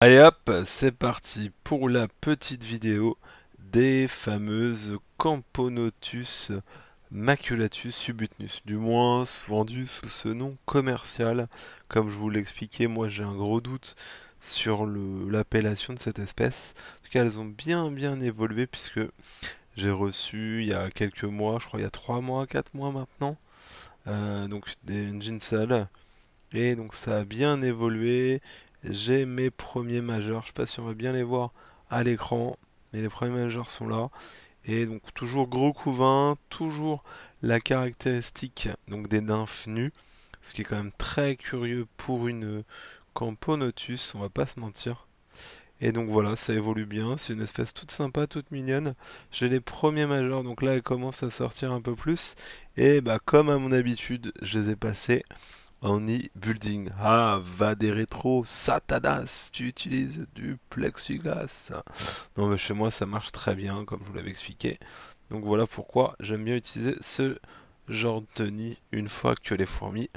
Allez hop, c'est parti pour la petite vidéo des fameuses Camponotus maculatus subutnus, du moins vendues sous ce nom commercial. Comme je vous l'expliquais, moi j'ai un gros doute sur l'appellation de cette espèce. En tout cas, elles ont bien évolué puisque j'ai reçu il y a quelques mois, je crois il y a 3 mois, 4 mois maintenant, donc une Ginsal. Et donc ça a bien évolué. J'ai mes premiers majeurs. Je sais pas si on va bien les voir à l'écran, mais les premiers majeurs sont là. Et donc toujours gros couvain, toujours la caractéristique donc des nymphes nues, ce qui est quand même très curieux pour une Camponotus, on va pas se mentir. Et donc voilà, ça évolue bien, c'est une espèce toute sympa, toute mignonne. J'ai les premiers majeurs, donc là elle commence à sortir un peu plus. Et bah comme à mon habitude, je les ai passés en e-building. Ah, va des rétros, Satanas, tu utilises du plexiglas. Non, mais chez moi ça marche très bien, comme je vous l'avais expliqué. Donc voilà pourquoi j'aime bien utiliser ce genre de nid une fois que les fourmis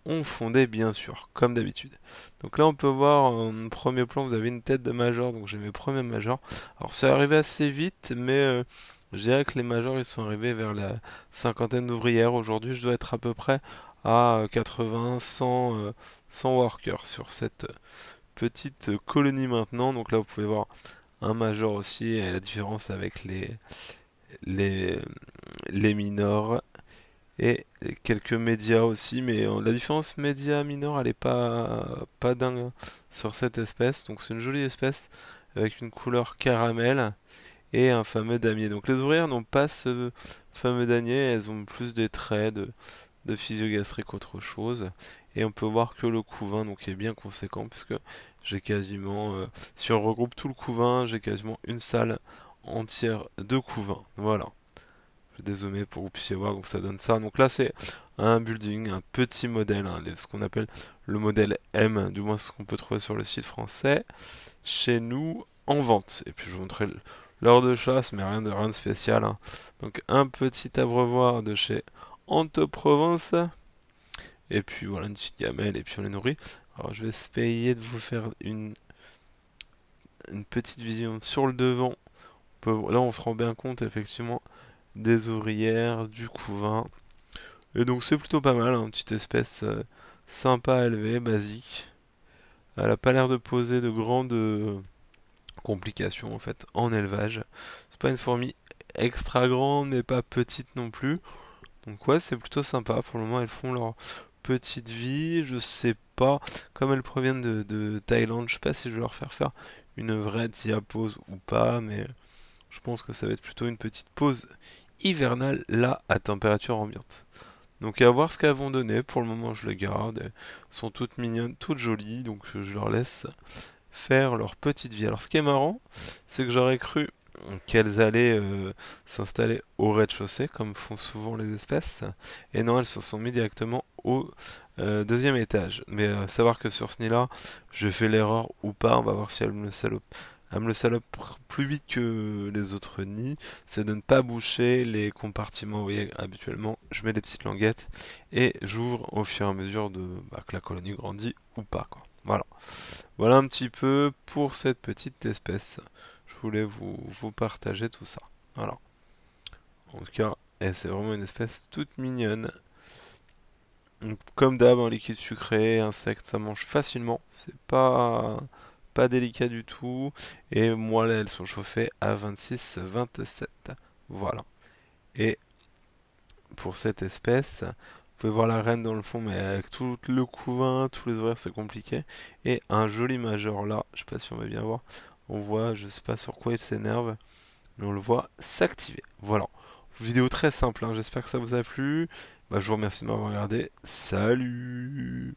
ont fondé, bien sûr, comme d'habitude. Donc là, on peut voir en premier plan, vous avez une tête de major, donc j'ai mes premiers majors. Alors, c'est arrivé assez vite, mais je dirais que les majors, ils sont arrivés vers la cinquantaine d'ouvrières. Aujourd'hui, je dois être à peu près à 80, 100, 100 workers sur cette petite colonie maintenant. Donc là, vous pouvez voir un major aussi, et la différence avec les, les minors et quelques médias aussi, mais la différence média-mineur, elle est pas dingue hein, sur cette espèce. Donc c'est une jolie espèce avec une couleur caramel et un fameux damier. Donc les ouvrières n'ont pas ce fameux damier, elles ont plus des traits de physiogastrique qu'autre chose. Et on peut voir que le couvain donc est bien conséquent puisque j'ai quasiment, si on regroupe tout le couvain, j'ai quasiment une salle entière de couvain. Voilà. Je vais dézoomer pour que vous puissiez voir, donc ça donne ça. Donc là c'est un building, un petit modèle, hein, ce qu'on appelle le modèle M, du moins ce qu'on peut trouver sur le site français, chez nous en vente. Et puis je vous montrerai l'heure de chasse, mais rien de spécial, hein. Donc un petit abreuvoir de chez Anto Provence, et puis voilà une petite gamelle, et puis on les nourrit. Alors je vais essayer de vous faire une petite vision sur le devant. Là on se rend bien compte effectivement des ouvrières, du couvain. Et donc c'est plutôt pas mal, hein, une petite espèce sympa à élever, basique. Elle a pas l'air de poser de grandes complications en fait en élevage. C'est pas une fourmi extra grande mais pas petite non plus. Donc ouais, c'est plutôt sympa. Pour le moment, elles font leur petite vie. Je sais pas, comme elles proviennent de Thaïlande, je sais pas si je vais leur faire une vraie diapause ou pas, mais je pense que ça va être plutôt une petite pause hivernale là à température ambiante. Donc à voir ce qu'elles vont donner. Pour le moment, je les garde. Elles sont toutes mignonnes, toutes jolies, donc je leur laisse faire leur petite vie. Alors ce qui est marrant, c'est que j'aurais cru qu'elles allaient s'installer au rez-de-chaussée, comme font souvent les espèces. Et non, elles se sont mis directement au deuxième étage. Mais savoir que sur ce nid-là, je fais l'erreur ou pas, on va voir si elle me le salope plus vite que les autres nids, c'est de ne pas boucher les compartiments. Vous voyez, habituellement, je mets des petites languettes et j'ouvre au fur et à mesure que la colonie grandit ou pas, quoi. Voilà. Voilà un petit peu pour cette petite espèce. Je voulais vous partager tout ça. Voilà. En tout cas, c'est vraiment une espèce toute mignonne. Donc, comme d'hab, un liquide sucré, insecte, ça mange facilement. C'est pas délicat du tout. Et moi, là, elles sont chauffées à 26, 27. Voilà. Et pour cette espèce, vous pouvez voir la reine dans le fond, mais avec tout le couvain, tous les horaires, c'est compliqué. Et un joli majeur là, je sais pas si on va bien voir. On voit, je sais pas sur quoi il s'énerve, mais on le voit s'activer. Voilà. Vidéo très simple, hein, j'espère que ça vous a plu. Bah, je vous remercie de m'avoir regardé. Salut!